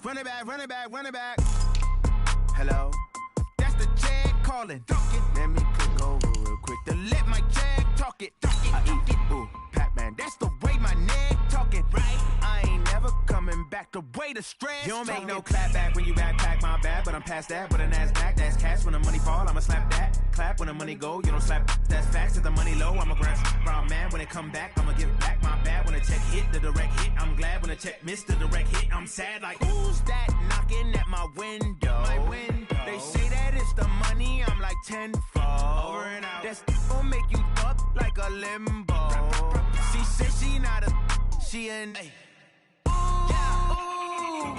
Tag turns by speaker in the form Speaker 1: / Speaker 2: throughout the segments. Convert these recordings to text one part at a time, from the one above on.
Speaker 1: Run it back, run it back, run it back. Hello? That's the jag calling. Let me click over real quick to let my jag talk it. I eat it. Ooh, Pac-Man, that's the way my neck talking. Right? I ain't never coming back the way the stress. You don't make no clap back when you backpack, my bad. But I'm past that, but a NASDAQ, that's cash. When the money fall, I'ma slap that. Clap when the money go, you don't slap. That's facts. If the money low, I'ma grab brown man. When it come back, I'ma give back my bad. When the check hit, the direct hit. I'm glad when the check missed the direct hit. I'm sad like, who's that knocking at my window? They say that it's the money, I'm like tenfold. Over and out. That's gon' make you up like a limbo. She said she not a, she an. Yeah, ooh,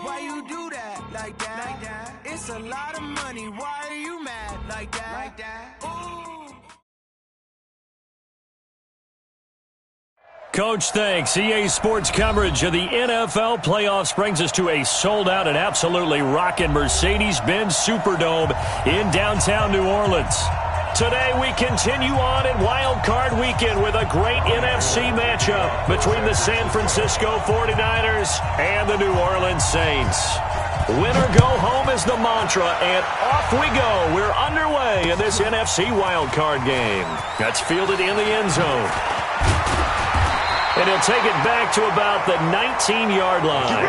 Speaker 1: why you do that like that? It's a lot of money, why are you mad like that? Ooh.
Speaker 2: Coach, thanks. EA Sports coverage of the NFL playoffs brings us to a sold-out and absolutely rocking Mercedes-Benz Superdome in downtown New Orleans. Today we continue on in Wild Card Weekend with a great NFC matchup between the San Francisco 49ers and the New Orleans Saints. Win or go home is the mantra, and off we go. We're underway in this NFC Wild Card game. That's fielded in the end zone. And he'll take it back to about the 19-yard line.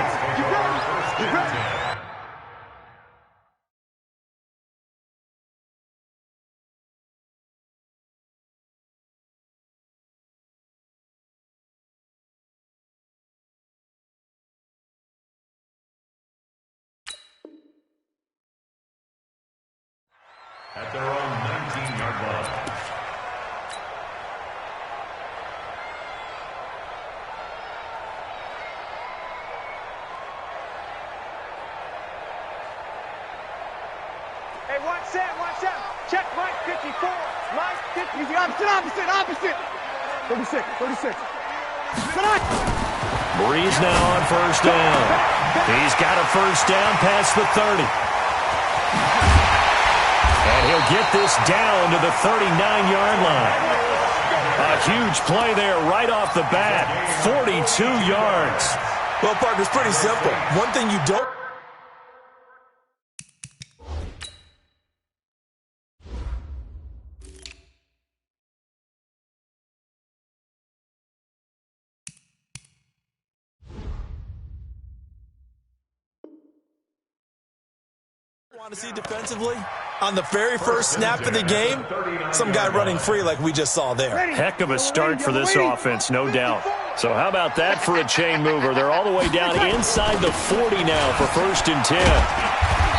Speaker 3: At their own 19-yard line.
Speaker 4: Hey, watch that. Check Mike 54. Mike 50. Easy, opposite. 36.
Speaker 2: Breeze now on first down. He's got a first down past the 30. And he'll get this down to the 39-yard line. A huge play there right off the bat. 42 yards.
Speaker 5: Well, partner, it's pretty simple. One thing you don't want to see defensively, on the very first snap of the game, some guy running free like we just saw there.
Speaker 2: Heck of a start for this offense, no doubt. So how about that for a chain mover? They're all the way down inside the 40 now for 1st and 10.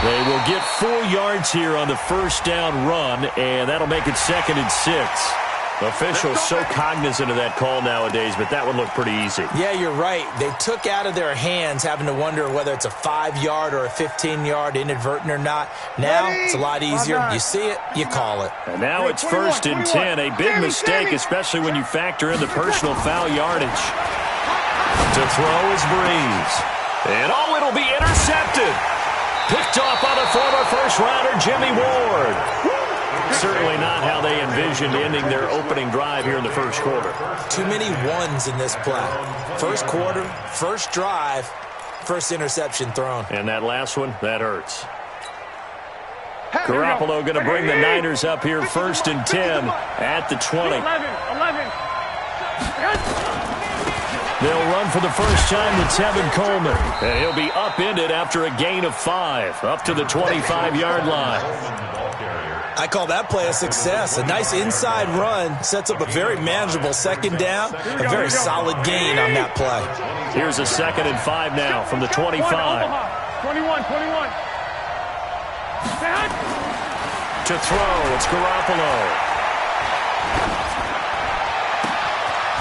Speaker 2: They will get 4 yards here on the first down run, and that'll make it 2nd and 6. Officials so cognizant of that call nowadays, but that one looked pretty easy.
Speaker 5: Yeah, you're right. They took out of their hands having to wonder whether it's a 5-yard or a 15-yard, inadvertent or not. Now it's a lot easier. You see it, you call it.
Speaker 2: And now it's 1st and 10. A big mistake, especially when you factor in the personal foul yardage. To throw is Breeze. And it'll be intercepted. Picked off by the former first-rounder Jimmy Ward. Certainly not how they envisioned ending their opening drive here in the first quarter.
Speaker 5: Too many ones in this play. First quarter, first drive, first interception thrown.
Speaker 2: And that last one, that hurts. Garoppolo going to bring the Niners up here 1st and 10 at the 20.
Speaker 4: 11.
Speaker 2: They'll run for the first time with Tevin Coleman. And he'll be upended after a gain of 5, up to the 25-yard line.
Speaker 5: I call that play a success. A nice inside run sets up a very manageable 2nd down. A very solid gain on that play.
Speaker 2: Here's a 2nd and 5 now from the 25.
Speaker 4: 21.
Speaker 2: To throw, it's Garoppolo.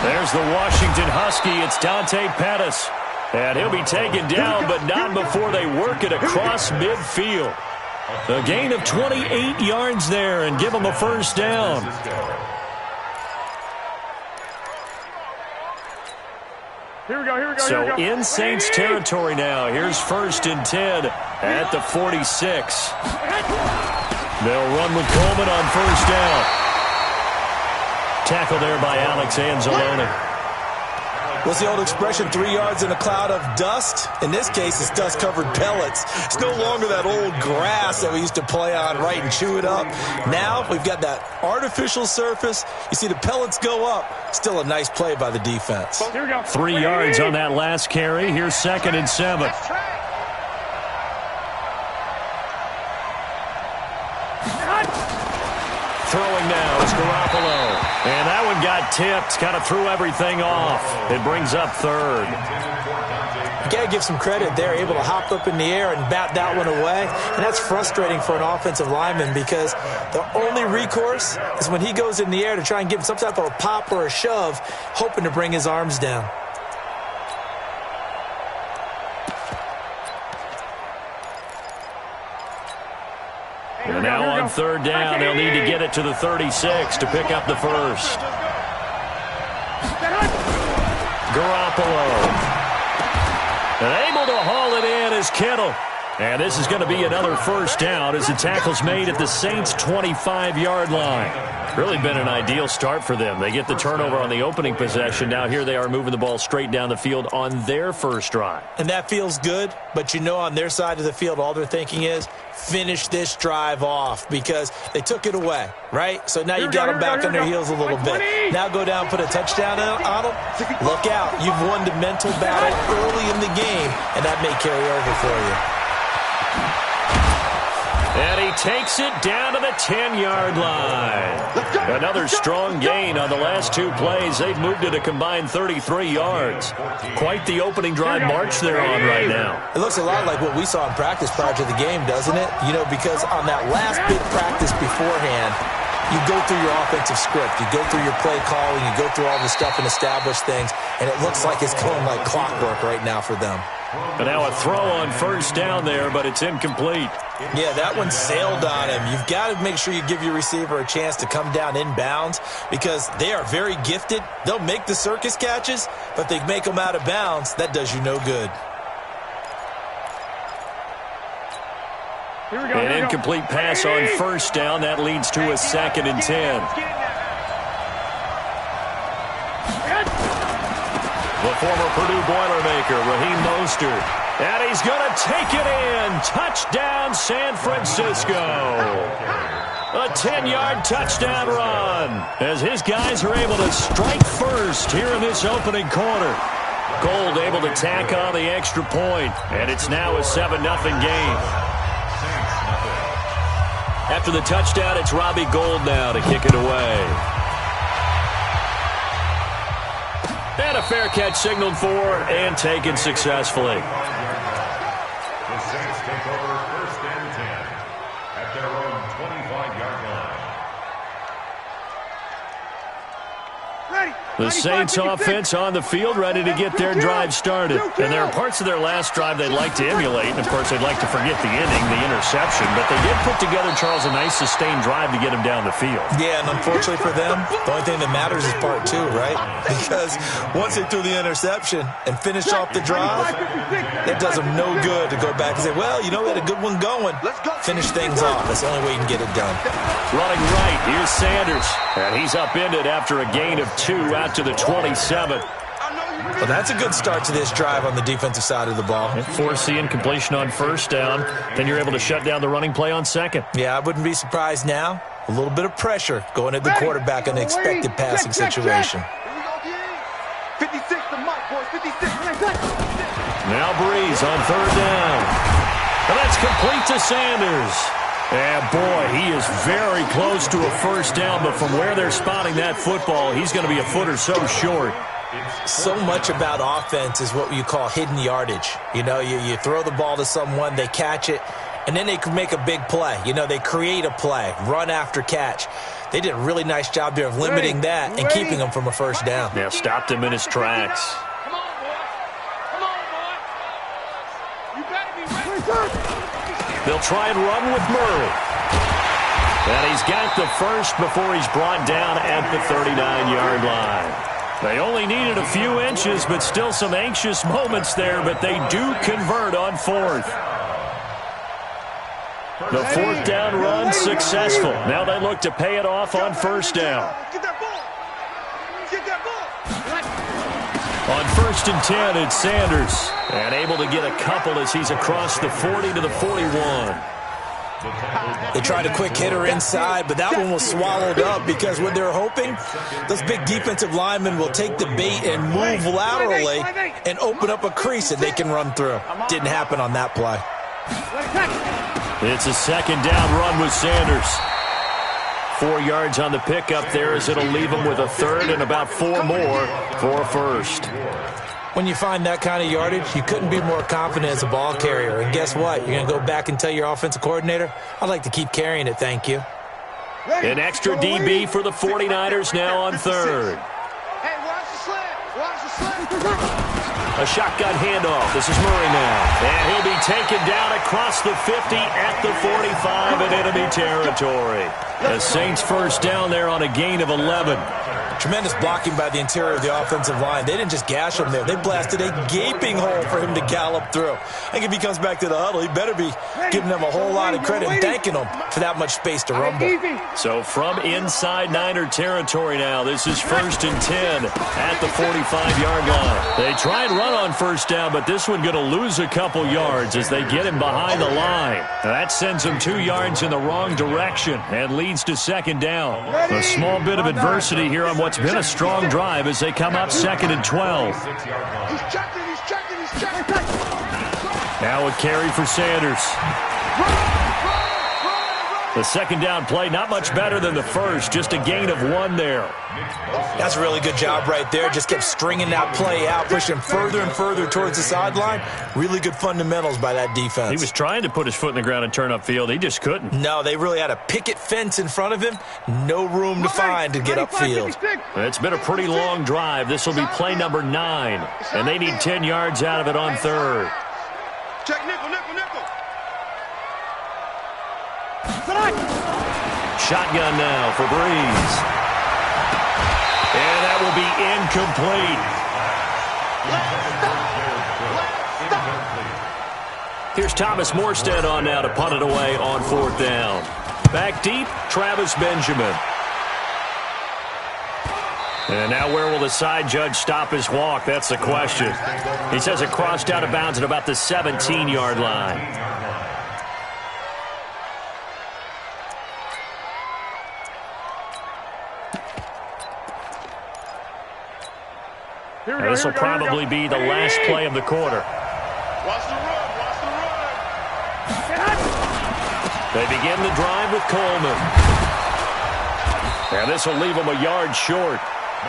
Speaker 2: There's the Washington Husky. It's Dante Pettis. And he'll be taken down, but not before they work it across midfield. A gain of 28 yards there and give them a first down.
Speaker 4: Here we go.
Speaker 2: So in Saints territory now. Here's 1st and 10 at the 46. They'll run with Coleman on first down. Tackle there by Alex Anzalone.
Speaker 5: What's the old expression, 3 yards in a cloud of dust? In this case, it's dust-covered pellets. It's no longer that old grass that we used to play on, right, and chew it up. Now we've got that artificial surface. You see the pellets go up. Still a nice play by the defense.
Speaker 2: 3 yards on that last carry. Here's 2nd and 7. Throwing now is Garoppolo. And that one got tipped. Kind of threw everything off. It brings up 3rd.
Speaker 5: You got to give some credit there, able to hop up in the air and bat that one away. And that's frustrating for an offensive lineman because the only recourse is when he goes in the air to try and give some type of a pop or a shove, hoping to bring his arms down.
Speaker 2: And now on 3rd down, they'll need to get it to the 36 to pick up the first. Garoppolo. And able to haul it in is Kittle. And this is going to be another first down as the tackle's made at the Saints' 25-yard line. Really been an ideal start for them. They get the turnover on the opening possession. Now here they are moving the ball straight down the field on their first drive.
Speaker 5: And that feels good, but you know on their side of the field, all they're thinking is finish this drive off because they took it away, right? So now you got them back on their heels a little bit. Now go down, put a touchdown on them. Look out. You've won the mental battle early in the game, and that may carry over for you.
Speaker 2: And he takes it down to the 10-yard line. Another strong gain on the last 2 plays. They've moved it a combined 33 yards. Quite the opening drive march they're on right now.
Speaker 5: It looks a lot like what we saw in practice prior to the game, doesn't it? You know, because on that last big practice beforehand, you go through your offensive script. You go through your play calling. You go through all the stuff and establish things. And it looks like it's going like clockwork right now for them.
Speaker 2: And now a throw on first down there, but it's incomplete.
Speaker 5: Yeah, that one sailed on him. You've got to make sure you give your receiver a chance to come down inbounds because they are very gifted. They'll make the circus catches, but they make them out of bounds. That does you no good.
Speaker 2: An incomplete pass on first down. That leads to a 2nd and 10. The former Purdue Boilermaker, Raheem Mostert. And he's going to take it in. Touchdown, San Francisco. A 10-yard touchdown run as his guys are able to strike first here in this opening quarter. Gold able to tack on the extra point, and it's now a 7-0 game. After the touchdown, it's Robbie Gould now to kick it away. And a fair catch signaled for and taken successfully.
Speaker 3: The Saints take over 1st and 10 at their own 25-yard line.
Speaker 2: The Saints offense on the field, ready to get their drive started. And there are parts of their last drive they'd like to emulate. And, of course, they'd like to forget the inning, the interception. But they did put together, Charles, a nice sustained drive to get him down the field.
Speaker 5: Yeah, and unfortunately for them, the only thing that matters is part 2, right? Because once they threw the interception and finished off the drive, it does them no good to go back and say, well, you know, we had a good one going. Finish things off. That's the only way you can get it done.
Speaker 2: Running right, here's Sanders. And he's upended after a gain of 2 out to the 27.
Speaker 5: Well, that's a good start to this drive on the defensive side of the ball.
Speaker 2: Force the incompletion on first down. Then you're able to shut down the running play on second.
Speaker 5: Yeah, I wouldn't be surprised now. A little bit of pressure going at the quarterback in an expected passing situation.
Speaker 4: 56 to Mike, boys. 56.
Speaker 2: Now Breeze on 3rd down. And that's complete to Sanders. And, boy, he is very close to a first down, but from where they're spotting that football, he's going to be a foot or so short.
Speaker 5: So much about offense is what you call hidden yardage. You know, you throw the ball to someone, they catch it, and then they can make a big play. You know, they create a play, run after catch. They did a really nice job there of limiting that and keeping him from a first down.
Speaker 2: Yeah, stopped him in his tracks.
Speaker 4: Come on, boy. Come on, boy. You better be ready.
Speaker 2: They'll try and run with Murray. And he's got the first before he's brought down at the 39-yard line. They only needed a few inches, but still some anxious moments there, but they do convert on 4th. The 4th down run successful. Now they look to pay it off on first down.
Speaker 4: Get that ball. Get that ball.
Speaker 2: On 1st and 10, it's Sanders. And able to get a couple as he's across the 40 to the 41.
Speaker 5: They tried a quick hitter inside, but that one was swallowed up because what they're hoping, those big defensive linemen will take the bait and move laterally and open up a crease that they can run through. Didn't happen on that play.
Speaker 2: It's a 2nd down run with Sanders. 4 yards on the pickup there as it'll leave him with a 3rd and about 4 more for a 1st.
Speaker 5: When you find that kind of yardage, you couldn't be more confident as a ball carrier. And guess what? You're going to go back and tell your offensive coordinator, I'd like to keep carrying it, thank you.
Speaker 2: An extra DB for the 49ers now on 3rd.
Speaker 4: Hey, watch the slant. Watch the slant.
Speaker 2: A shotgun handoff. This is Murray now. And he'll be taken down across the 50 at the 45 in enemy territory. The Saints 1st down there on a gain of 11.
Speaker 5: Tremendous blocking by the interior of the offensive line. They didn't just gash him there. They blasted a gaping hole for him to gallop through. I think if he comes back to the huddle, he better be giving them a whole lot of credit and thanking them for that much space to rumble.
Speaker 2: So from inside Niner territory now, this is 1st and 10 at the 45-yard line. They try and run on 1st down, but this one going to lose a couple yards as they get him behind the line. Now that sends him 2 yards in the wrong direction and leads to 2nd down. A small bit of adversity here on what's been a strong drive as they come up 2nd and 12.
Speaker 4: He's checking.
Speaker 2: Now a carry for Sanders. The 2nd down play, not much better than the 1st, just a gain of 1 there.
Speaker 5: That's a really good job right there. Just kept stringing that play out, pushing further and further towards the sideline. Really good fundamentals by that defense.
Speaker 2: He was trying to put his foot in the ground and turn upfield. He just couldn't.
Speaker 5: No, they really had a picket fence in front of him. No room to find to get upfield.
Speaker 2: It's been a pretty long drive. This will be play number 9, and they need 10 yards out of it on 3rd.
Speaker 4: Check nickel.
Speaker 2: Shotgun now for Breeze. And that will be incomplete. Here's Thomas Morstead on now to punt it away on 4th down. Back deep, Travis Benjamin. And now where will the side judge stop his walk? That's the question. He says it crossed out of bounds at about the 17-yard line. This will probably be the last play of the quarter.
Speaker 4: Watch the run.
Speaker 2: They begin the drive with Coleman. And this will leave them a yard short.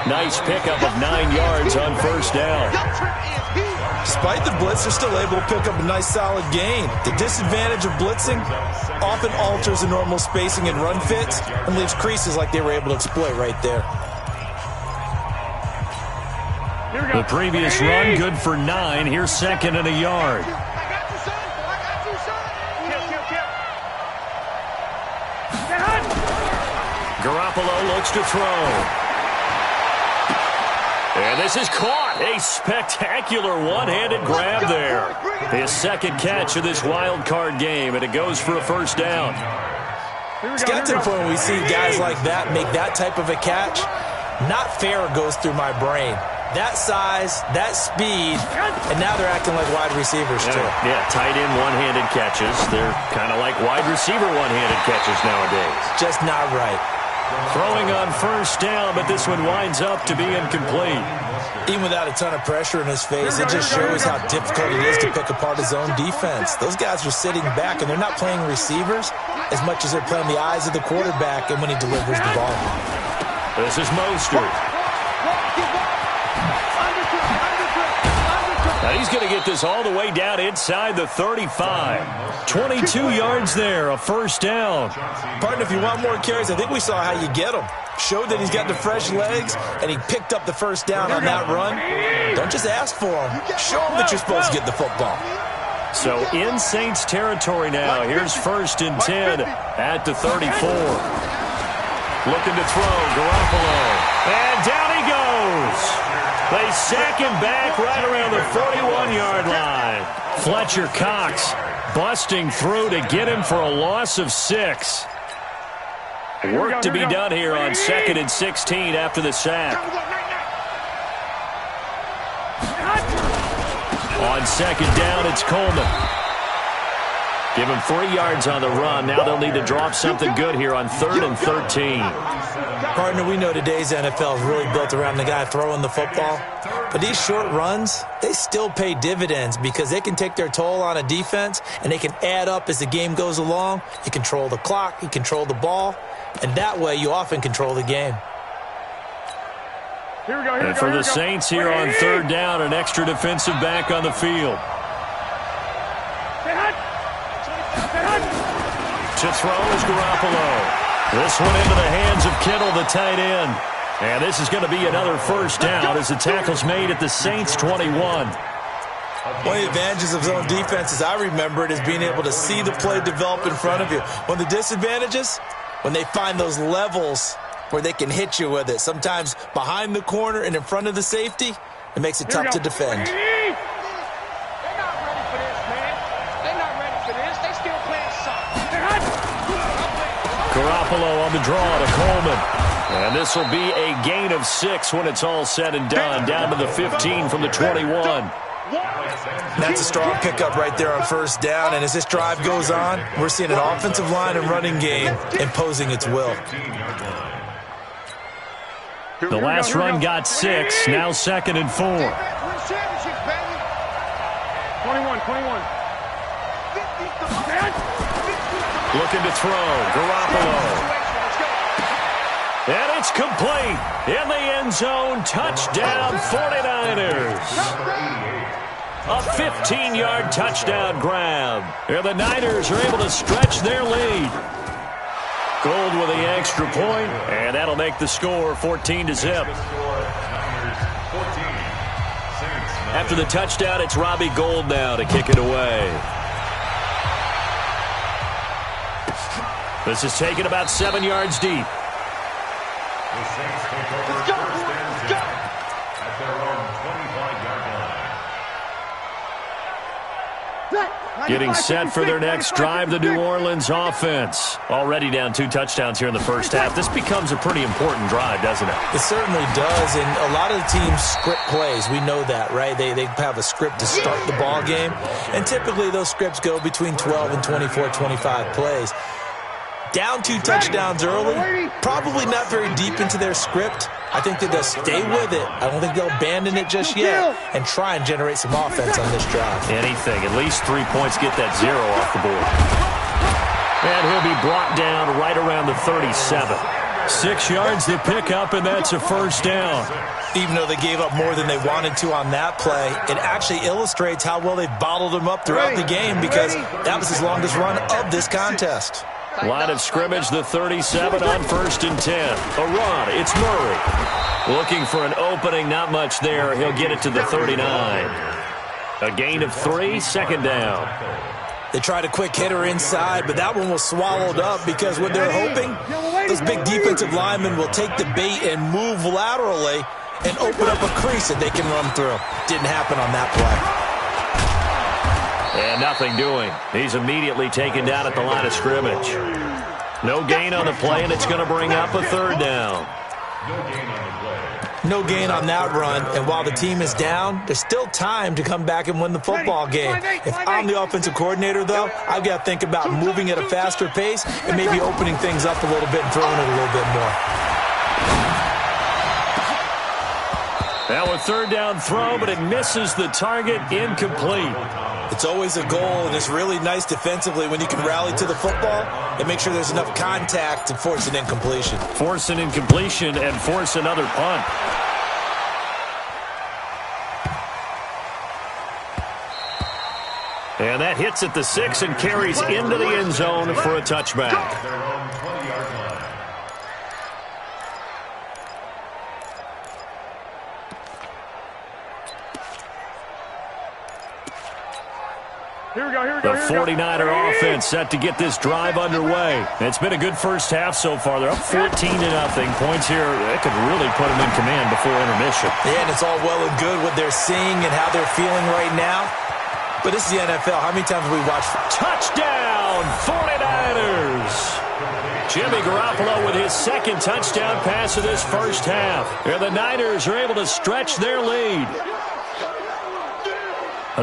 Speaker 2: Nice pickup of 9 yards on 1st down.
Speaker 5: Despite the blitz, they're still able to pick up a nice solid gain. The disadvantage of blitzing often alters the normal spacing and run fits and leaves creases like they were able to exploit right there.
Speaker 2: The previous run, good for 9. Here's 2nd and a yard. Garoppolo looks to throw. And this is caught. A spectacular one-handed grab there. His 2nd catch of this wild card game, and it goes for a 1st down.
Speaker 5: It's got to the point when we see guys like that make that type of a catch. Not fair goes through my brain. That size, that speed, and now they're acting like wide receivers too.
Speaker 2: Yeah, tight end one-handed catches. They're kind of like wide receiver one-handed catches nowadays.
Speaker 5: Just not right.
Speaker 2: Throwing on 1st down, but this one winds up to be incomplete.
Speaker 5: Even without a ton of pressure in his face, it just shows how difficult it is to pick apart his own defense. Those guys are sitting back, and they're not playing receivers as much as they're playing the eyes of the quarterback and when he delivers the ball.
Speaker 2: This is Mostert. Now he's going to get this all the way down inside the 35. 22 yards there, a 1st down.
Speaker 5: Partner, if you want more carries, I think we saw how you get them. Showed that he's got the fresh legs, and he picked up the 1st down on that run. Don't just ask for him. Show him that you're supposed to get the football.
Speaker 2: So in Saints territory now. Here's 1st and 10 at the 34. Looking to throw, Garoppolo. And down he goes. They sack him back right around the 41-yard line. Fletcher Cox busting through to get him for a loss of 6. Work to be done here on 2nd and 16 after the sack. On second down, it's Coleman. Give him 3 yards on the run. Now they'll need to drop something good here on 3rd and 13.
Speaker 5: Partner, we know today's NFL is really built around the guy throwing the football. But these short runs, they still pay dividends because they can take their toll on a defense, and they can add up as the game goes along. You control the clock, you control the ball, and that way you often control the game.
Speaker 2: And for the Saints here on 3rd down, an extra defensive back on the field. To throw is Garoppolo. This one into the hands of Kittle, the tight end. And this is going to be another first down as the tackle's made at the Saints' 21.
Speaker 5: One of the advantages of zone defense, as I remember it, is being able to see the play develop in front of you. One of the disadvantages, when they find those levels where they can hit you with it. Sometimes behind the corner and in front of the safety, it makes it tough to defend.
Speaker 2: Garoppolo on the draw to Coleman. And this will be a gain of 6 when it's all said and done. Down to the 15 from the 21.
Speaker 5: That's a strong pickup right there on first down. And as this drive goes on, we're seeing an offensive line and running game imposing its will.
Speaker 2: The last run got 6. Now 2nd and 4.
Speaker 4: 21.
Speaker 2: Looking to throw. Garoppolo. And it's complete. In the end zone. Touchdown 49ers. A 15-yard touchdown grab. Here the Niners are able to stretch their lead. Gold with the extra point, and that'll make the score 14-0. After the touchdown, it's Robbie Gould now to kick it away. This is taken about 7 yards deep.
Speaker 3: The Saints take over first and 10 at their own 25-yard line.
Speaker 2: Getting set for their next drive, the New Orleans offense. Already down 2 touchdowns here in the first half. This becomes a pretty important drive, doesn't it?
Speaker 5: It certainly does, and a lot of the teams script plays. We know that, right? They have a script to start the ball game, and typically those scripts go between 12 and 24, 25 plays. Down 2 touchdowns early, probably not very deep into their script. I think that they'll stay with it. I don't think they'll abandon it just yet and try and generate some offense on this drive.
Speaker 2: Anything. At least 3 points get that 0 off the board. And he'll be brought down right around the 37. 6 yards the pickup, and that's a first down.
Speaker 5: Even though they gave up more than they wanted to on that play, it actually illustrates how well they bottled them up throughout the game because that was his longest run of this contest.
Speaker 2: Line of scrimmage, the 37 on 1st and 10. A run, it's Murray. Looking for an opening, not much there. He'll get it to the 39. A gain of 3, 2nd down.
Speaker 5: They tried a quick hitter inside, but that one was swallowed up because what they're hoping, those big defensive linemen will take the bait and move laterally and open up a crease that they can run through. Didn't happen on that play.
Speaker 2: And nothing doing. He's immediately taken down at the line of scrimmage. No gain on the play, and it's going to bring up a 3rd down.
Speaker 5: No gain on that run, and while the team is down, there's still time to come back and win the football game. If I'm the offensive coordinator, though, I've got to think about moving at a faster pace and maybe opening things up a little bit and throwing it a little bit more.
Speaker 2: Now a 3rd down throw, but it misses the target, incomplete.
Speaker 5: It's always a goal, and it's really nice defensively when you can rally to the football and make sure there's enough contact to force an incompletion.
Speaker 2: Force an incompletion and force another punt. And that hits at the 6 and carries into the end zone for a touchback. The 49er offense set to get this drive underway. It's been a good first half so far. They're up 14-0. Points here, that could really put them in command before intermission.
Speaker 5: Yeah, and it's all well and good what they're seeing and how they're feeling right now. But this is the NFL. How many times have we watched?
Speaker 2: Touchdown, 49ers! Jimmy Garoppolo with his 2nd touchdown pass of this first half. And the Niners are able to stretch their lead.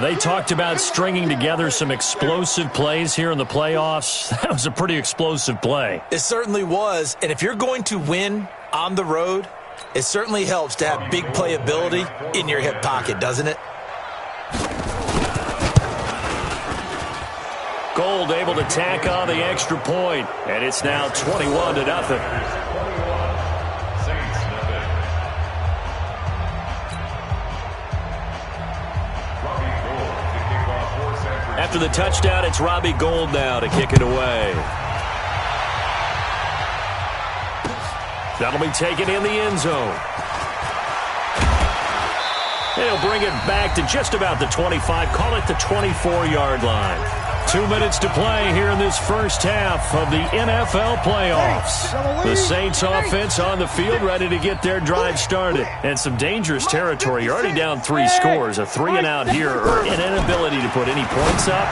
Speaker 2: They talked about stringing together some explosive plays here in the playoffs. That was a pretty explosive play.
Speaker 5: It certainly was. And if you're going to win on the road, it certainly helps to have big playability in your hip pocket, doesn't it?
Speaker 2: Gold able to tack on the extra point, and it's now 21-0. After the touchdown, it's Robbie Gould now to kick it away. That'll be taken in the end zone. He'll bring it back to just about the 25, call it the 24-yard line. 2 minutes to play here in this first half of the NFL playoffs. The Saints offense on the field ready to get their drive started. And some dangerous territory. You're already down 3 scores. A 3-and-out here or an inability to put any points up.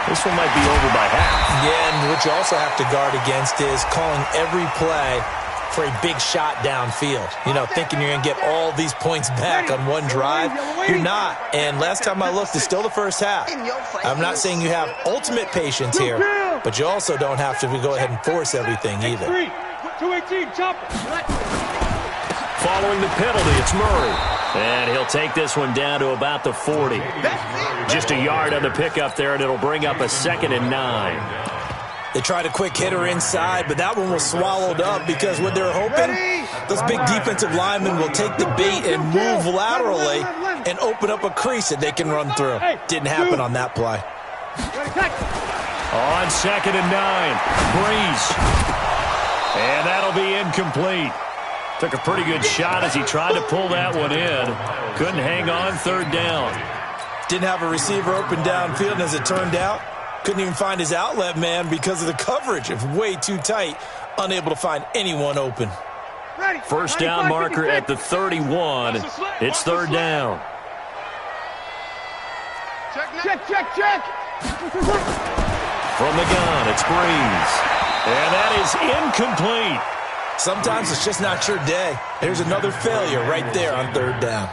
Speaker 2: This one might be over by half.
Speaker 5: Yeah, and what you also have to guard against is calling every play for a big shot downfield. You know, thinking you're going to get all these points back on one drive. You're not. And last time I looked, it's still the first half. I'm not saying you have ultimate patience here, but you also don't have to go ahead and force everything either.
Speaker 2: Following the penalty, it's Murray. And he'll take this one down to about the 40. Just a yard on the pickup there, and it'll bring up a 2nd and 9.
Speaker 5: They tried a quick hitter inside, but that one was swallowed up because what they're hoping, those big defensive linemen will take the bait and move laterally and open up a crease that they can run through. Didn't happen on that play.
Speaker 2: On 2nd and 9, Breeze. And that'll be incomplete. Took a pretty good shot as he tried to pull that one in. Couldn't hang on 3rd down.
Speaker 5: Didn't have a receiver open downfield, and as it turned out, couldn't even find his outlet man because of the coverage. It's way too tight. Unable to find anyone open.
Speaker 2: First down marker at the 31. It's 3rd down.
Speaker 4: Check.
Speaker 2: From the gun, it's Breeze. And that is incomplete.
Speaker 5: Sometimes it's just not your day. There's another failure right there on 3rd down.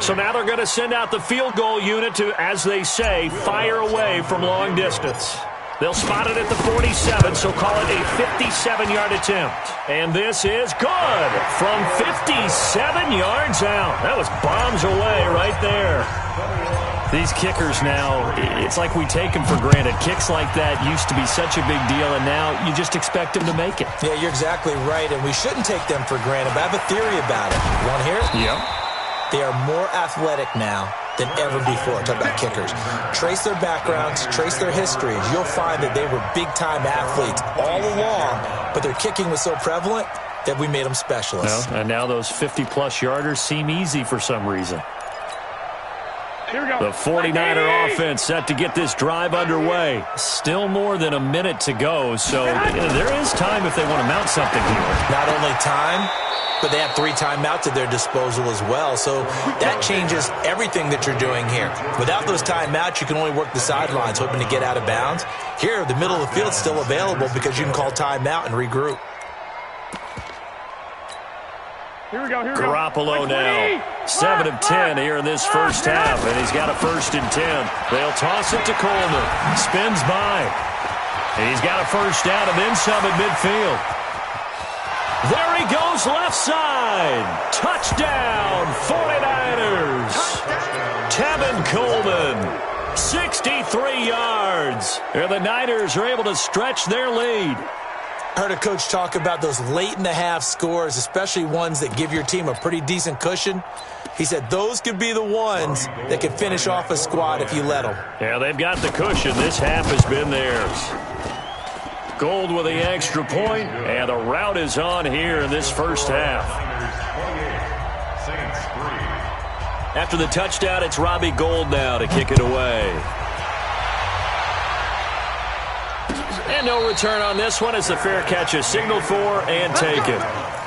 Speaker 2: So now they're going to send out the field goal unit to, as they say, fire away from long distance. They'll spot it at the 47, so call it a 57-yard attempt. And this is good from 57 yards out. That was bombs away right there. These kickers now, it's like we take them for granted. Kicks like that used to be such a big deal, and now you just expect them to make it.
Speaker 5: Yeah, you're exactly right, and we shouldn't take them for granted, but I have a theory about it. You want to hear it?
Speaker 2: Yeah.
Speaker 5: They are more athletic now than ever before. Talk about kickers. Trace their backgrounds, trace their histories. You'll find that they were big-time athletes all along, but their kicking was so prevalent that we made them specialists.
Speaker 2: Well, and now those 50-plus yarders seem easy for some reason. The 49er offense set to get this drive underway. Still more than a minute to go, so there is time if they want to mount something here.
Speaker 5: Not only time, but they have 3 timeouts at their disposal as well, so that changes everything that you're doing here. Without those timeouts, you can only work the sidelines, hoping to get out of bounds. Here, the middle of the field's still available because you can call timeout and regroup.
Speaker 4: Here we go.
Speaker 2: Garoppolo now. 7 of 10 here in this first half, and he's got a 1st and 10. They'll toss it to Coleman. Spins by. And he's got a 1st down and then some at midfield. There he goes left side. Touchdown, 49ers. Tevin Coleman, 63 yards. And the Niners are able to stretch their lead.
Speaker 5: Heard a coach talk about those late-in-the-half scores, especially ones that give your team a pretty decent cushion. He said those could be the ones that could finish off a squad if you let them.
Speaker 2: Yeah, they've got the cushion. This half has been theirs. Gold with the extra point, and the route is on here in this first half. After the touchdown, it's Robbie Gould now to kick it away. And no return on this one as the fair catch is signaled for and taken.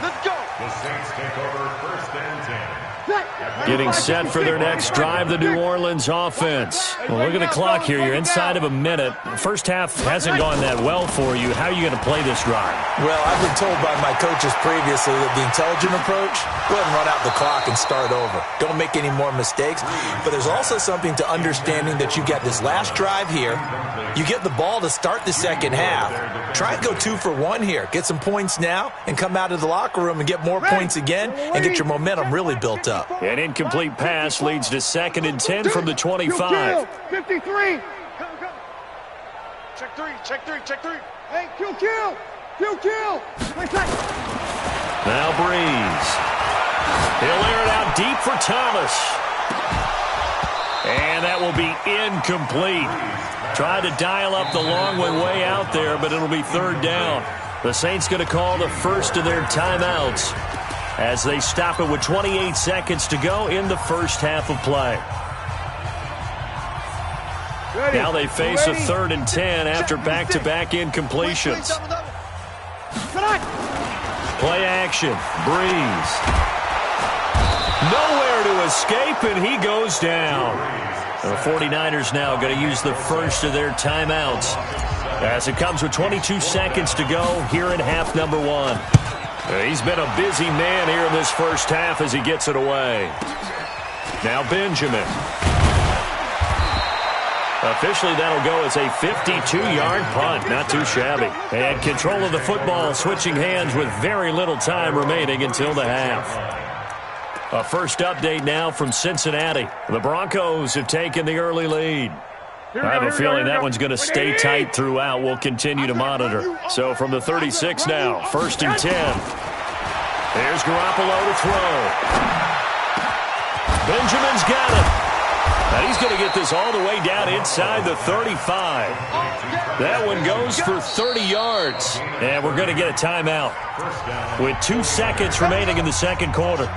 Speaker 4: Let's go.
Speaker 3: The Saints take over 1st and 10.
Speaker 2: Getting set for their next drive, the New Orleans offense. Well, look at the clock here. You're inside of a minute. First half hasn't gone that well for you. How are you going to play this drive?
Speaker 5: Well, I've been told by my coaches previously that the intelligent approach, go ahead and run out the clock and start over. Don't make any more mistakes. But there's also something to understanding that you get this last drive here. You get the ball to start the second half. Try and go 2 for 1 here. Get some points now and come out of the locker room and get more points again and get your momentum really built up.
Speaker 2: An incomplete pass leads to 2nd and 10 from the 25.
Speaker 4: 53. Check 3. Hey, kill.
Speaker 2: Now Breeze. He'll air it out deep for Thomas. And that will be incomplete. Tried to dial up the long way out there, but it'll be 3rd down. The Saints going to call the first of their timeouts as they stop it with 28 seconds to go in the first half of play. Now they face a 3rd and 10 after back-to-back incompletions. Play action. Breeze. Nowhere to escape, and he goes down. The 49ers now going to use the first of their timeouts as it comes with 22 seconds to go here in half number 1. He's been a busy man here in this first half as he gets it away. Now Benjamin. Officially, that'll go as a 52-yard punt. Not too shabby. And control of the football switching hands with very little time remaining until the half. A first update now from Cincinnati. The Broncos have taken the early lead. I have a feeling that one's going to stay tight throughout. We'll continue to monitor. So from the 36 now, 1st and 10. Here's Garoppolo to throw. Benjamin's got it. And he's going to get this all the way down inside the 35. That one goes for 30 yards. And we're going to get a timeout with 2 seconds remaining in the second quarter.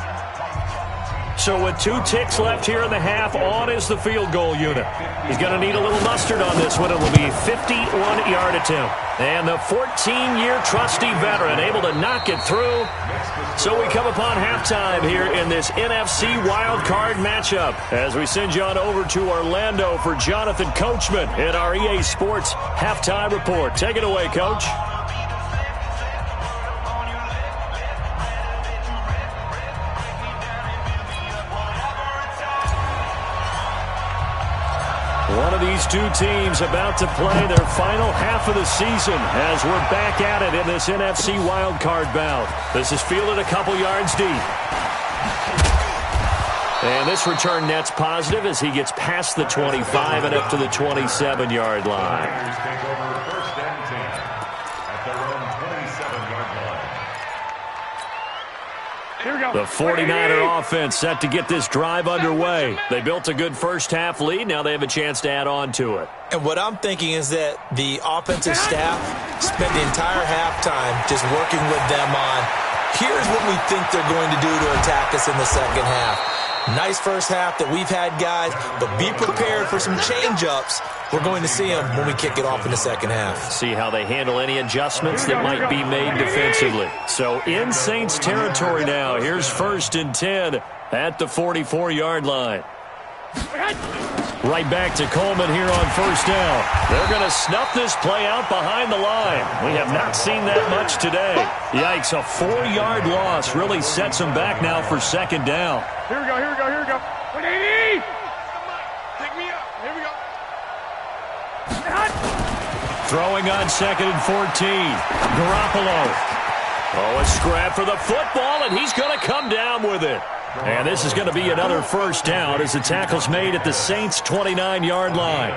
Speaker 2: So with 2 ticks left here in the half, on is the field goal unit. He's going to need a little mustard on this one. It will be a 51-yard attempt. And the 14-year trusty veteran able to knock it through. So we come upon halftime here in this NFC wildcard matchup as we send you on over to Orlando for Jonathan Coachman in our EA Sports halftime report. Take it away, Coach. One of these two teams about to play their final half of the season as we're back at it in this NFC wildcard bout. This is fielded a couple yards deep. And this return net's positive as he gets past the 25 and up to the 27-yard line. The 49er offense set to get this drive underway. They built a good first half lead. Now they have a chance to add on to it.
Speaker 5: And what I'm thinking is that the offensive staff spent the entire halftime just working with them on, here's what we think they're going to do to attack us in the second half. Nice first half that we've had, guys, but be prepared for some change-ups. We're going to see them when we kick it off in the second half.
Speaker 2: See how they handle any adjustments that might be made defensively. So in Saints territory now, here's 1st and 10 at the 44-yard line. Right back to Coleman here on 1st down. They're going to snuff this play out behind the line. We have not seen that much today. Yikes, a 4-yard loss really sets them back now for 2nd down.
Speaker 4: Here we go. 180! Pick me up. Here we go.
Speaker 2: Throwing on 2nd and 14. Garoppolo. Oh, a scrap for the football, and he's going to come down with it. And this is going to be another 1st down as the tackle's made at the Saints' 29-yard line.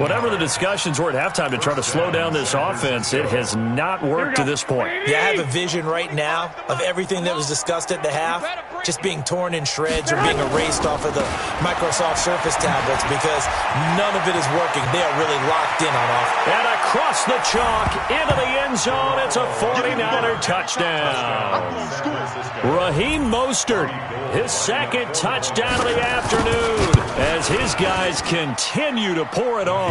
Speaker 2: Whatever the discussions were at halftime to try to slow down this offense, it has not worked to this point.
Speaker 5: Yeah, I have a vision right now of everything that was discussed at the half just being torn in shreds or being erased off of the Microsoft Surface tablets because none of it is working. They are really locked in on offense.
Speaker 2: And across the chalk, into the end zone, it's a 49er touchdown. Raheem Mostert, his 2nd touchdown of the afternoon as his guys continue to pour it on.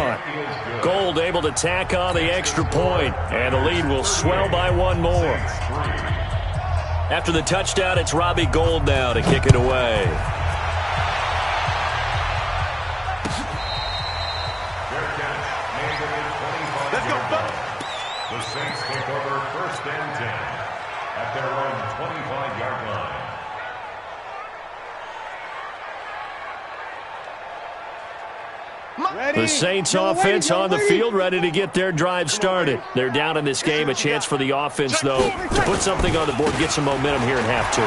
Speaker 2: Gold able to tack on the extra point, and the lead will swell by 1 more. After the touchdown, it's Robbie Gould now to kick it away.
Speaker 3: The Saints take over 1st and 10 at their own 25-yard line.
Speaker 2: The Saints offense on the field, ready to get their drive started. They're down in this game. A chance for the offense, though, to put something on the board, get some momentum here in half two.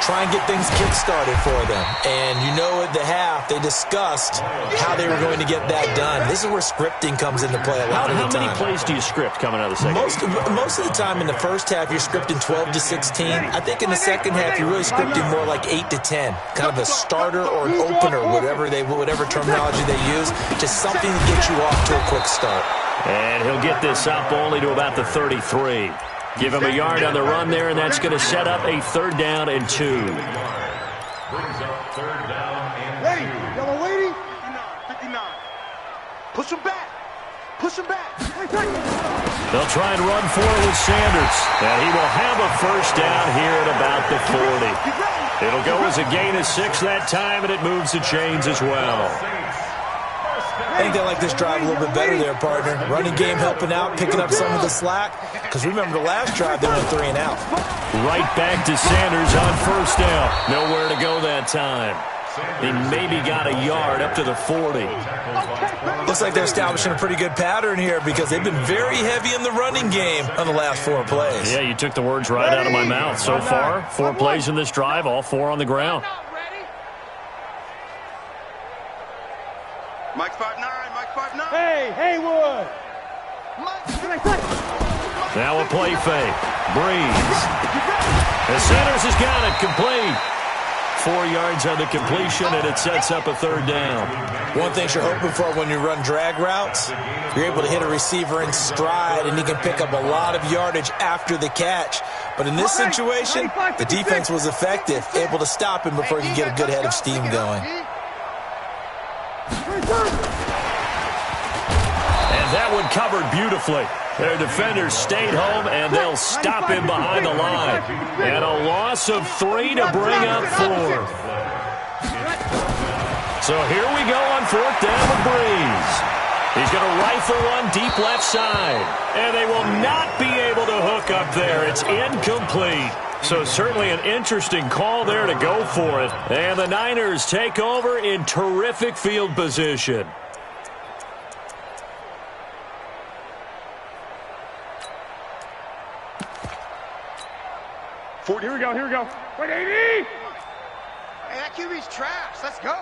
Speaker 5: Try and get things kick-started for them. And you know at the half, they discussed how they were going to get that done. This is where scripting comes into play a lot of the time.
Speaker 2: How many plays do you script coming out of the second?
Speaker 5: Most of the time in the first half, you're scripting 12 to 16. I think in the second half, you're really scripting more like 8 to 10. Kind of a starter or an opener, whatever terminology they use. Just something to get you off to a quick start.
Speaker 2: And he'll get this up only to about the 33. Give him a yard on the run there, and that's going to set up a 3rd down and 2.
Speaker 3: Brings up 3rd down and 2.
Speaker 4: Ready? Yellow lady? 59. Push him back. Push him back.
Speaker 2: They'll try and run for it with Sanders. And he will have a 1st down here at about the 40. It'll go as a gain of 6 that time, and it moves the chains as well.
Speaker 5: I think they like this drive a little bit better there, partner. Running game helping out, picking up some of the slack. Because remember, the last drive, they went 3 and out.
Speaker 2: Right back to Sanders on 1st down. Nowhere to go that time. He maybe got a yard up to the 40.
Speaker 5: Looks like they're establishing a pretty good pattern here because they've been very heavy in the running game on the last 4 plays.
Speaker 2: Yeah, you took the words right out of my mouth. So far, 4 plays in this drive, all 4 on the ground.
Speaker 4: Mike 5'9", Mike 5'9". Hey, Haywood.
Speaker 2: Now a play fake. Breeze. The Sanders has got it complete. 4 yards on the completion, and it sets up a 3rd down.
Speaker 5: One thing you're hoping for when you run drag routes, you're able to hit a receiver in stride, and he can pick up a lot of yardage after the catch. But in this situation, the defense was effective, able to stop him before he could get a good head of steam going.
Speaker 2: And that one covered beautifully. Their defenders stayed home, and they'll stop him behind the line. And a loss of 3 to bring up 4th. So here we go on 4th down with Breeze. He's going to rifle one deep left side. And they will not be able to hook up there. It's incomplete. So certainly an interesting call there to go for it. And the Niners take over in terrific field position.
Speaker 4: Here we go. Wait, 80! Hey, that QB's trash. Let's go.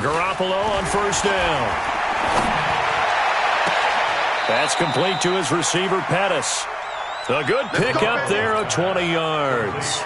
Speaker 2: Garoppolo on 1st down. That's complete to his receiver, Pettis. A good pickup there of 20 yards.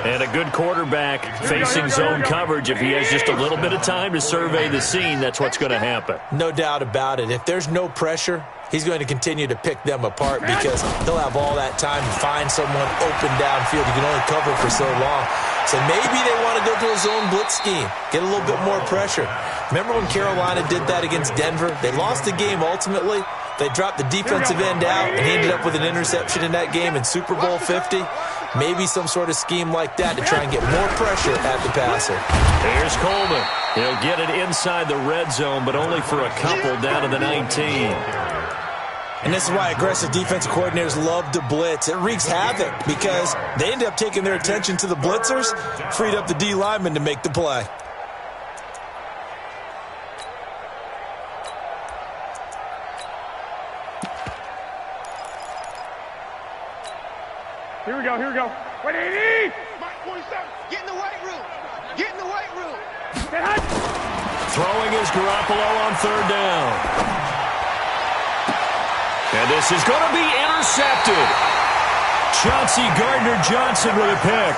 Speaker 2: And a good quarterback facing zone coverage. If he has just a little bit of time to survey the scene, that's what's going to happen.
Speaker 5: No doubt about it. If there's no pressure, he's going to continue to pick them apart because he'll have all that time to find someone open downfield. You can only cover for so long. So maybe they want to go to a zone blitz scheme, get a little bit more pressure. Remember when Carolina did that against Denver? They lost the game ultimately. They dropped the defensive end out and he ended up with an interception in that game in Super Bowl 50. Maybe some sort of scheme like that to try and get more pressure at the passer.
Speaker 2: Here's Coleman. He'll get it inside the red zone, but only for a couple down to the 19.
Speaker 5: And this is why aggressive defensive coordinators love to blitz. It wreaks havoc because they end up taking their attention to the blitzers, freed up the D lineman to make the play.
Speaker 4: Here we go. Wait, 80! Mike 47, get in the weight room. Get in the weight room.
Speaker 2: Throwing is Garoppolo on 3rd down. And this is going to be intercepted. Chauncey Gardner-Johnson with a pick.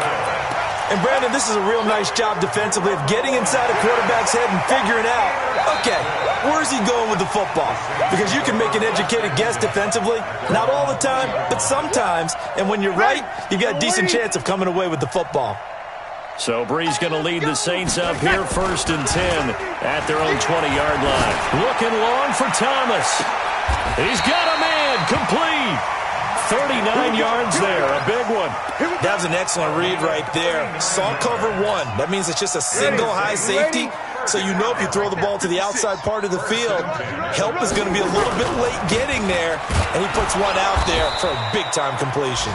Speaker 5: And, Brandon, this is a real nice job defensively of getting inside a quarterback's head and figuring out, okay, where's he going with the football? Because you can make an educated guess defensively. Not all the time, but sometimes. And when you're right, you've got a decent chance of coming away with the football.
Speaker 2: So Breeze going to lead the Saints up here 1st and 10 at their own 20-yard line. Looking long for Thomas. He's got a man complete. 39 yards there, a big one.
Speaker 5: That was an excellent read right there. Saw cover 1. That means it's just a single high safety. So you know if you throw the ball to the outside part of the field, help is going to be a little bit late getting there, and he puts one out there for a big-time completion.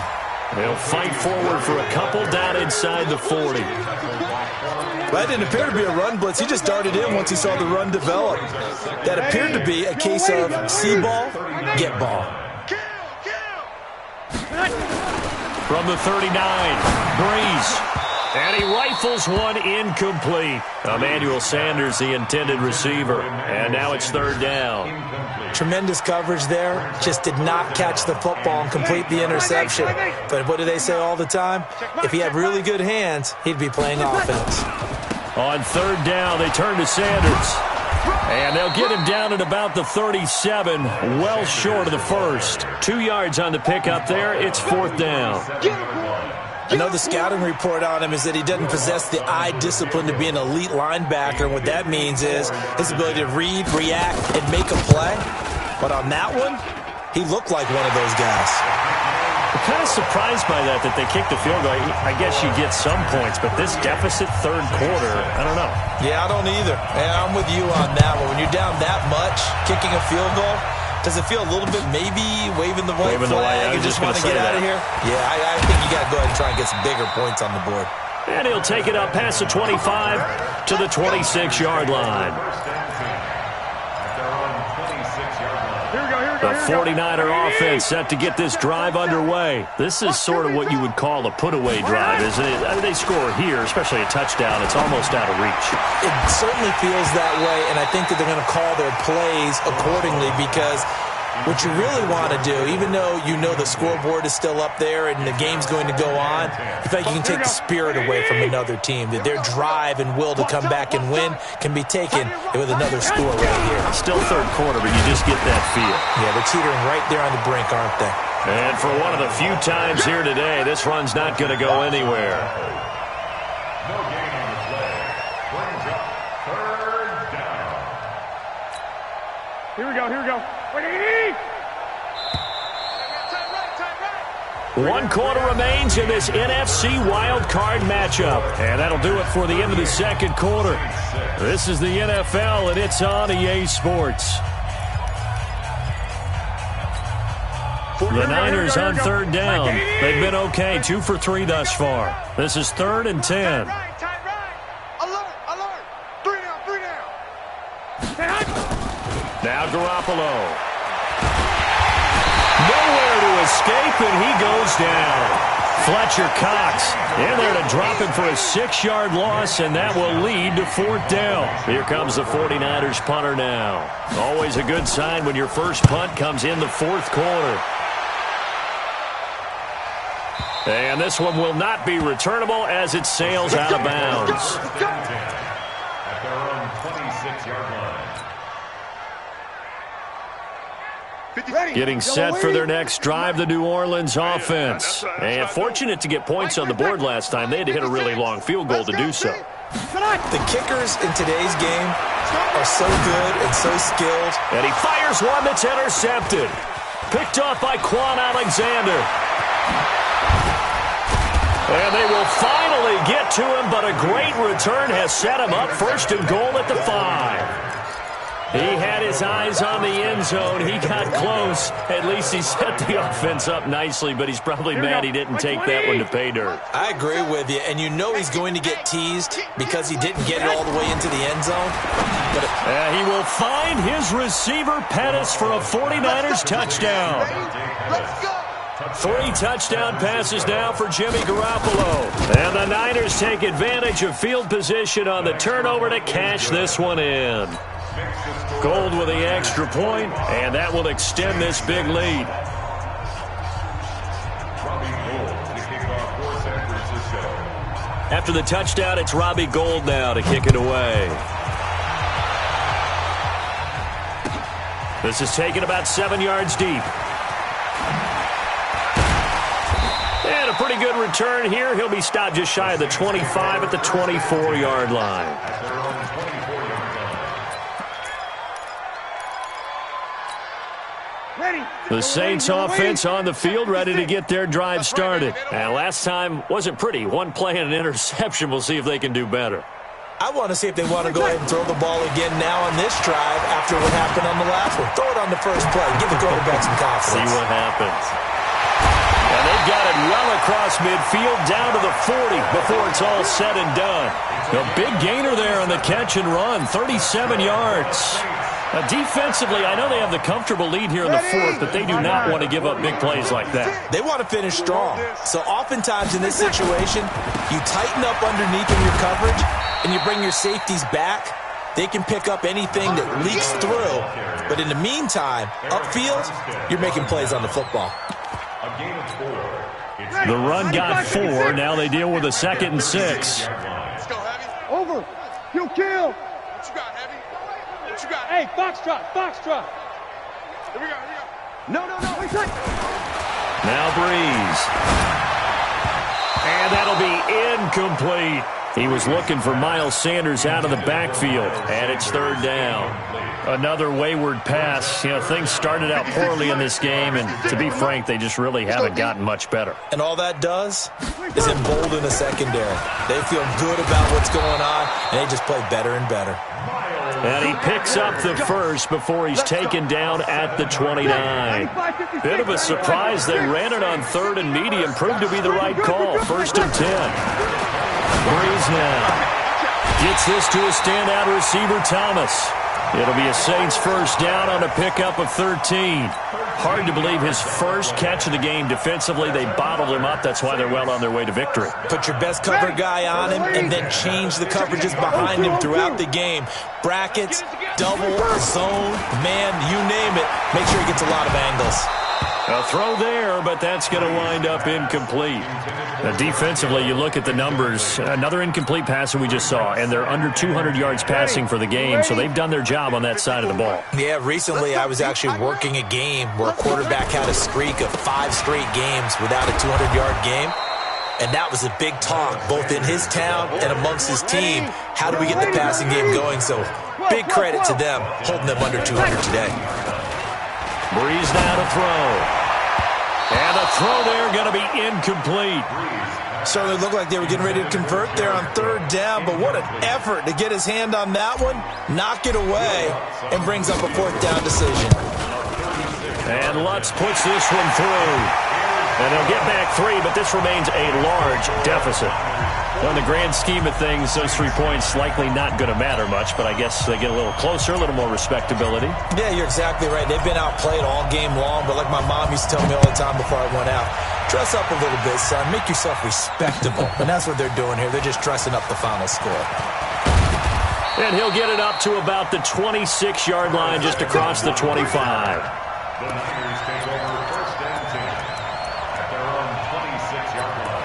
Speaker 2: They'll fight forward for a couple down inside the 40.
Speaker 5: That didn't appear to be a run blitz. He just darted in once he saw the run develop. That appeared to be a case of see ball, get ball.
Speaker 2: From the 39, Breeze. And he rifles one incomplete. Emmanuel Sanders, the intended receiver. And now it's third down.
Speaker 5: Tremendous coverage there. Just did not catch the football and complete the interception. But what do they say all the time? If he had really good hands, he'd be playing offense.
Speaker 2: On third down, they turn to Sanders. And they'll get him down at about the 37, well short of the first. 2 yards on the pickup there. It's fourth down.
Speaker 5: I know the scouting report on him is that he doesn't possess the eye discipline to be an elite linebacker. And what that means is his ability to read, react, and make a play. But on that one, he looked like one of those guys.
Speaker 2: I'm kind of surprised by that they kicked the field goal. I guess you get some points, but this deficit third quarter, I don't know.
Speaker 5: Yeah, I don't either. And I'm with you on that one. When you're down that much, kicking a field goal, does it feel a little bit maybe waving the white flag and just want to get out of here? Yeah, I think you got to go ahead and try and get some bigger points on the board.
Speaker 2: And he'll take it up past the 25 to the 26-yard line. The 49er offense set to get this drive underway. This is sort of what you would call a put-away drive, isn't it? They score here, especially a touchdown. It's almost out of reach.
Speaker 5: It certainly feels that way, and I think that they're going to call their plays accordingly because what you really want to do, even though you know the scoreboard is still up there and the game's going to go on, I feel like you can take the spirit away from another team, that their drive and will to come back and win can be taken with another score right here.
Speaker 2: Still third quarter, but you just get that feel.
Speaker 5: Yeah, they're teetering right there on the brink, aren't they?
Speaker 2: And for one of the few times here today, this run's not going to go anywhere.
Speaker 3: No gain on the play. Brings up third down.
Speaker 4: Here we go, here we go.
Speaker 2: One quarter remains in this NFC wild card matchup. And that'll do it for the end of the second quarter. This is the NFL, and it's on EA Sports. The Niners on third down. They've been okay, 2 for 3 thus far. This is 3rd and 10. Now Garoppolo. Nowhere to escape, and he goes down. Fletcher Cox in there to drop him for a 6-yard loss, and that will lead to fourth down. Here comes the 49ers punter now. Always a good sign when your first punt comes in the fourth quarter. And this one will not be returnable as it sails out of bounds.
Speaker 3: At their own 26-yard line.
Speaker 2: Getting set for their next drive, the New Orleans offense. And fortunate to get points on the board last time. They had to hit a really long field goal to do so.
Speaker 5: The kickers in today's game are so good and so skilled.
Speaker 2: And he fires one that's intercepted. Picked off by Quan Alexander. And they will finally get to him, but a great return has set him up first and goal at the 5. He had his eyes on the end zone. He got close. At least he set the offense up nicely, but he's probably mad he didn't take that one to pay dirt.
Speaker 5: I agree with you, and you know he's going to get teased because he didn't get it all the way into the end zone. But
Speaker 2: he will find his receiver, Pettis, for a 49ers touchdown. 3 touchdown passes now for Jimmy Garoppolo. And the Niners take advantage of field position on the turnover to cash this one in. Gold with the extra point, and that will extend this big lead. After the touchdown, it's Robbie Gould now to kick it away. This is taken about 7 yards deep. And a pretty good return here. He'll be stopped just shy of the 25 at the 24-yard line. The Saints offense on the field, ready to get their drive started. And last time wasn't pretty. One play and an interception. We'll see if they can do better.
Speaker 5: I want to see if they want to go ahead and throw the ball again now on this drive after what happened on the last one. Throw it on the first play. Give the quarterback some confidence.
Speaker 2: See what happens. And they've got it well across midfield down to the 40 before it's all said and done. A big gainer there on the catch and run, 37 yards. Defensively, I know they have the comfortable lead here in the fourth, but they do not want to give up big plays like that.
Speaker 5: They want to finish strong. So oftentimes in this situation, you tighten up underneath in your coverage and you bring your safeties back. They can pick up anything that leaks through. But in the meantime, upfield, you're making plays on the football.
Speaker 2: The run got 4. Now they deal with a 2nd and 6.
Speaker 4: Let's go, Heavy. Over. You kill. What you got, Heavy? What you got? Hey, Foxtrot. Here we go. No.
Speaker 2: Now Breeze. And that'll be incomplete. He was looking for Miles Sanders out of the backfield, and it's 3rd down. Another wayward pass. You know, things started out poorly in this game, and to be frank, they just really haven't gotten much better.
Speaker 5: And all that does is embolden a secondary. They feel good about what's going on, and they just play better and better.
Speaker 2: And he picks up the first before he's taken down at the 29. Bit of a surprise. They ran it on 3rd and medium. Proved to be the right call. 1st and 10. Breeze now gets this to a standout receiver, Thomas. It'll be a Saints first down on a pickup of 13. Hard to believe his first catch of the game defensively. They bottled him up. That's why they're well on their way to victory.
Speaker 5: Put your best cover guy on him and then change the coverages behind him throughout the game. Brackets, double, zone, man, you name it. Make sure he gets a lot of angles.
Speaker 2: A throw there, but that's going to wind up incomplete. Defensively, you look at the numbers. Another incomplete pass that we just saw, and they're under 200 yards passing for the game, so they've done their job on that side of the ball.
Speaker 5: Yeah, recently I was actually working a game where a quarterback had a streak of 5 straight games without a 200-yard game, and that was a big talk, both in his town and amongst his team. How do we get the passing game going? So big credit to them, holding them under 200 today.
Speaker 2: Breeze now to throw. And the throw there going to be incomplete.
Speaker 5: Certainly looked like they were getting ready to convert there on 3rd down, but what an effort to get his hand on that one, knock it away, and brings up a 4th down decision.
Speaker 2: And Lutz puts this one through. And they'll get back 3, but this remains a large deficit. Well, in the grand scheme of things, those 3 points likely not going to matter much, but I guess they get a little closer, a little more respectability.
Speaker 5: Yeah, you're exactly right. They've been outplayed all game long, but like my mom used to tell me all the time before I went out, dress up a little bit, son. Make yourself respectable. And that's what they're doing here. They're just dressing up the final score.
Speaker 2: And he'll get it up to about the 26-yard line, just across the 25.
Speaker 3: The Niners take over 1st and 10 at their own 26-yard line.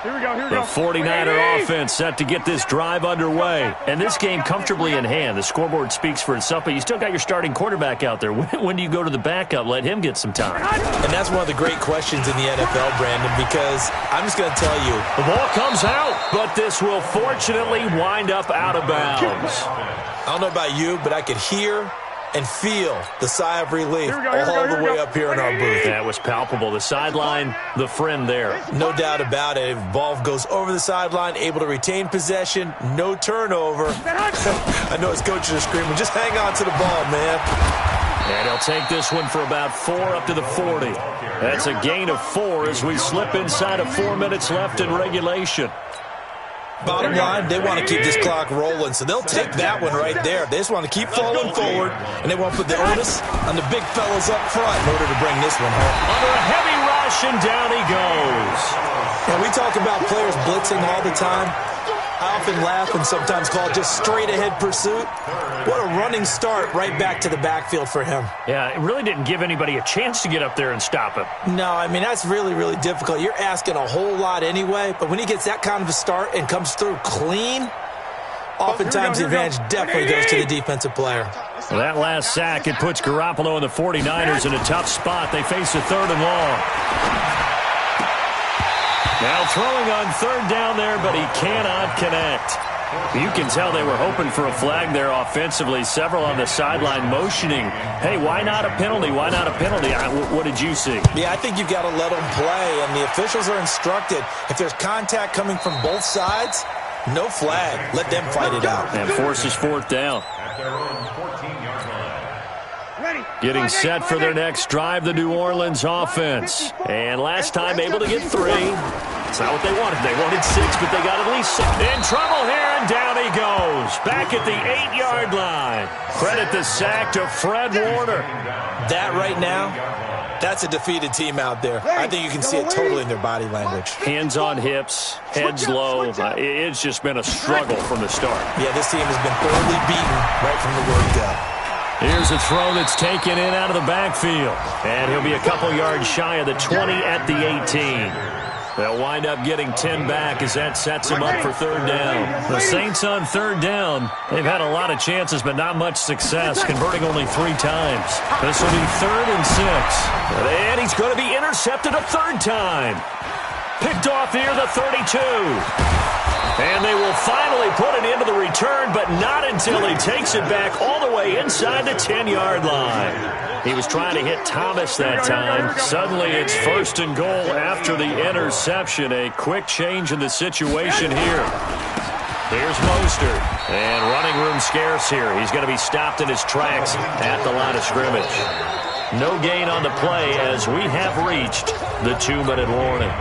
Speaker 4: Here we go.
Speaker 2: The 49er offense set to get this drive underway. And this game comfortably in hand. The scoreboard speaks for itself, but you still got your starting quarterback out there. When do you go to the backup? Let him get some time.
Speaker 5: And that's one of the great questions in the NFL, Brandon, because I'm just going to tell you.
Speaker 2: The ball comes out, but this will fortunately wind up out of bounds.
Speaker 5: I don't know about you, but I could hear and feel the sigh of relief all the way up here in our booth.
Speaker 2: That was palpable. The sideline, the friend there.
Speaker 5: No doubt about it. Ball goes over the sideline, able to retain possession, no turnover. I know his coaches are screaming, just hang on to the ball, man.
Speaker 2: And he'll take this one for about 4 up to the 40. That's a gain of 4 as we slip inside of 4 minutes left in regulation.
Speaker 5: Bottom line, they want to keep this clock rolling, so they'll take that one right there. They just want to keep falling forward, and they want to put the onus on the big fellas up front in order to bring this one home.
Speaker 2: Under a heavy rush, and down he goes.
Speaker 5: And we talk about players blitzing all the time. I often laugh and sometimes call it just straight-ahead pursuit. What a running start right back to the backfield for him.
Speaker 2: Yeah, it really didn't give anybody a chance to get up there and stop him.
Speaker 5: No, I mean, that's really, really difficult. You're asking a whole lot anyway, but when he gets that kind of a start and comes through clean, oftentimes the advantage definitely goes to the defensive player.
Speaker 2: Well, that last sack, it puts Garoppolo and the 49ers in a tough spot. They face a 3rd and long. Now throwing on 3rd down there, but he cannot connect. You can tell they were hoping for a flag there offensively. Several on the sideline motioning, hey, why not a penalty? Why not a penalty? What did you see?
Speaker 5: Yeah, I think you've got to let them play, and the officials are instructed. If there's contact coming from both sides, No flag. Let them fight it out.
Speaker 2: And forces fourth down.
Speaker 3: At their own 14-yard line.
Speaker 2: Getting set for their next drive, the New Orleans offense. And last time able to get 3. It's not what they wanted. They wanted 6, but they got at least 6. In trouble here, and down he goes. Back at the 8-yard line. Credit the sack to Fred Warner.
Speaker 5: That right now, that's a defeated team out there. I think you can see it totally in their body language.
Speaker 2: Hands on hips, heads low. It's just been a struggle from the start.
Speaker 5: Yeah, this team has been thoroughly beaten right from the word go.
Speaker 2: Here's a throw that's taken in out of the backfield. And he'll be a couple yards shy of the 20 at the 18. They'll wind up getting 10 back as that sets him up for third down. The Saints on third down, they've had a lot of chances but not much success, converting only 3 times. This will be 3rd and 6. And he's going to be intercepted a 3rd time. Picked off here, the 32. And they will finally put it into the return, but not until he takes it back all the way inside the 10-yard line. He was trying to hit Thomas that time. Suddenly it's 1st and goal after the interception. A quick change in the situation here. Here's Mostert. And running room scarce here. He's going to be stopped in his tracks at the line of scrimmage. No gain on the play as we have reached the 2-minute warning.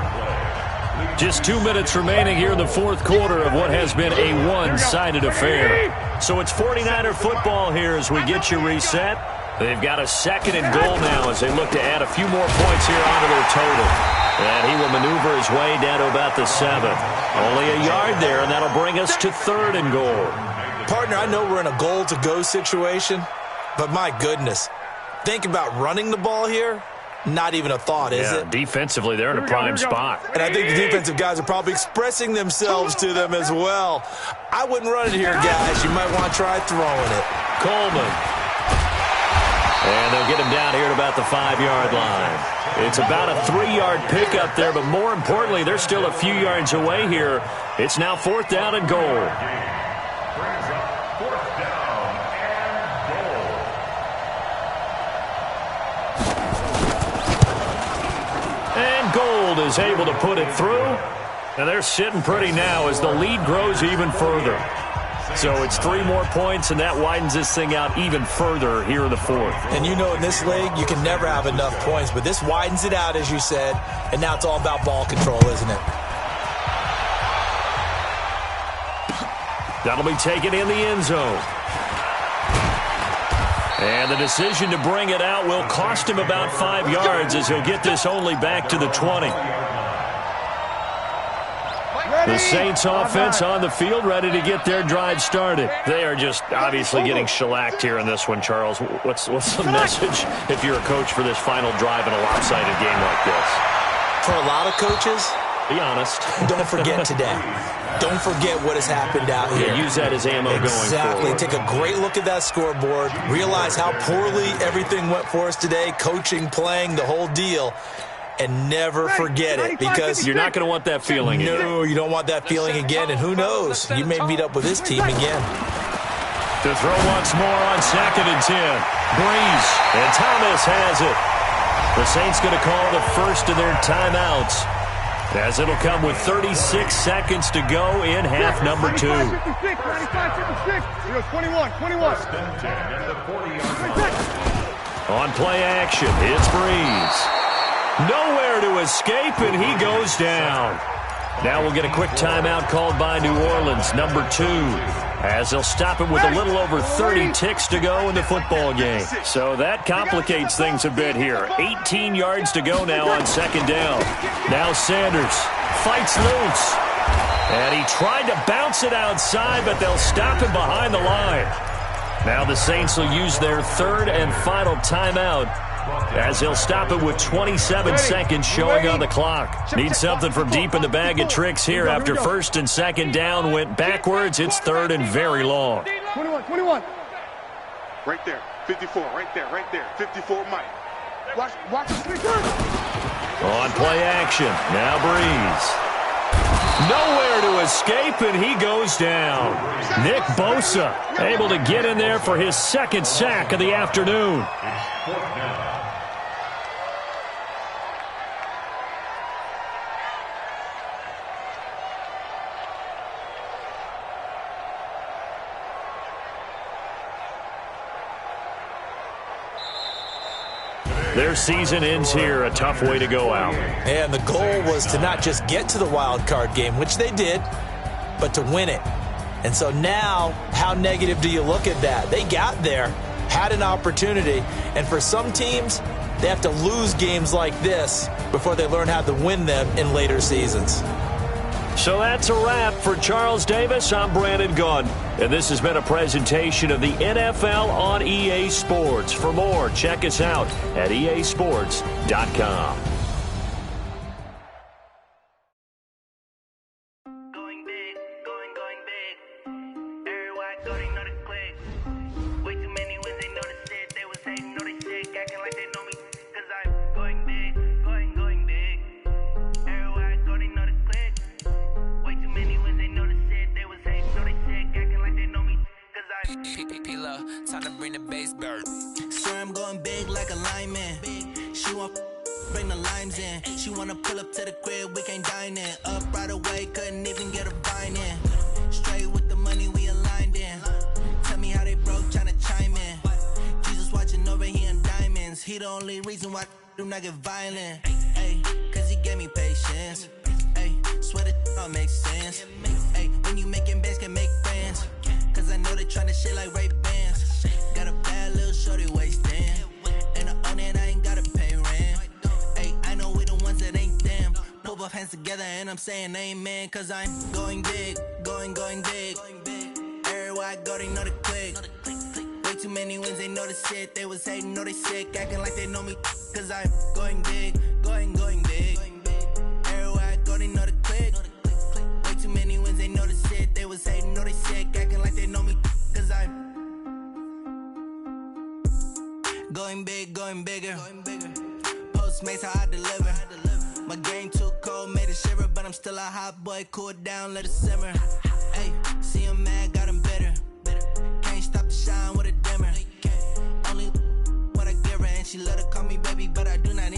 Speaker 2: Just 2 minutes remaining here in the 4th quarter of what has been a one-sided affair. So it's 49er football here as we get you reset. They've got a 2nd and goal now as they look to add a few more points here onto their total. And he will maneuver his way down to about the 7. Only a yard there, and that'll bring us to 3rd and goal.
Speaker 5: Partner, I know we're in a goal-to-go situation, but my goodness, think about running the ball here. Not even a thought, is it?
Speaker 2: Defensively, they're in a prime spot.
Speaker 5: And I think the defensive guys are probably expressing themselves to them as well. I wouldn't run it here, guys. You might want to try throwing it.
Speaker 2: Coleman. And they'll get him down here at about the 5-yard line. It's about a 3-yard pickup there, but more importantly, they're still a few yards away here. It's now 4th down and goal. Gold is able to put it through, and they're sitting pretty now as the lead grows even further. So it's 3 more points, and that widens this thing out even further here in the 4th.
Speaker 5: And you know in this league, you can never have enough points, but this widens it out, as you said, and now it's all about ball control, isn't it?
Speaker 2: That'll be taken in the end zone. And the decision to bring it out will cost him about 5 yards as he'll get this only back to the 20. The Saints offense on the field ready to get their drive started. They are just obviously getting shellacked here in this one, Charles. What's the message if you're a coach for this final drive in a lopsided game like this?
Speaker 5: For a lot of coaches,
Speaker 2: be honest.
Speaker 5: Don't forget today. Don't forget what has happened out here.
Speaker 2: Yeah, use that as ammo going forward.
Speaker 5: Exactly. Take a great look at that scoreboard. Realize how poorly everything went for us today. Coaching, playing, the whole deal. And never forget it, because
Speaker 2: you're not going to want that feeling again.
Speaker 5: No, you don't want that feeling again. And who knows? You may meet up with this team again.
Speaker 2: To throw once more on 2nd and 10. Breeze. And Thomas has it. The Saints going to call the first of their timeouts, as it'll come with 36 seconds to go in half number 2.
Speaker 4: 21.
Speaker 2: On play action, it's Breeze. Nowhere to escape, and he goes down. Now we'll get a quick timeout called by New Orleans, number 2, as they'll stop it with a little over 30 ticks to go in the football game. So that complicates things a bit here. 18 yards to go now on 2nd down. Now Sanders fights loose. And he tried to bounce it outside, but they'll stop him behind the line. Now the Saints will use their 3rd and final timeout, as they'll stop it with 27 seconds showing on the clock. Need something from deep in the bag of tricks here after 1st and 2nd down went backwards. It's 3rd and very long.
Speaker 4: 21. Right there. 54. Right there. 54, Mike. Watch the return.
Speaker 2: On play action. Now Breeze. Nowhere to escape, and he goes down. Nick Bosa able to get in there for his 2nd sack of the afternoon. Their season ends here, a tough way to go out.
Speaker 5: And the goal was to not just get to the wild card game, which they did, but to win it. And so now, how negative do you look at that? They got there, had an opportunity, and for some teams, they have to lose games like this before they learn how to win them in later seasons.
Speaker 2: So that's a wrap for Charles Davis. I'm Brandon Gunn, and this has been a presentation of the NFL on EA Sports. For more, check us out at easports.com.
Speaker 6: Time to bring the bass bird. Sir, I'm going big like a lineman. She want bring the limes in. She wanna pull up to the crib, we can't dine in. Up right away, couldn't even get a vine in. Straight with the money we aligned in. Tell me how they broke, tryna chime in. Jesus watching over here in diamonds. He the only reason why do not get violent. Ay, cause he gave me patience. Ay, swear that all makes sense. Ay, when you making bands can make friends. Cause I know they tryna shit like Ray Bans. Got a bad little shorty wasting. And I own it, I ain't gotta pay rent. Ay, I know we the ones that ain't them. Put both hands together and I'm saying amen. Cause I'm going big, going big. Everywhere I go, they know the click. Way too many wins, they know the shit. They was hating, know they sick, acting like they know me. Cause I'm going big, going big. Everywhere I go, they know the click. Way too many wins, they know the shit. They was hating, know they sick, acting like they know me. Cause I'm going big, going bigger. Postmates how I deliver. My game too cold, made it shiver, but I'm still a hot boy. Cool it down, let it simmer. Hey, see him mad, got him bitter. Can't stop the shine with a dimmer. Only what I give her, and she let her call me baby, but I do not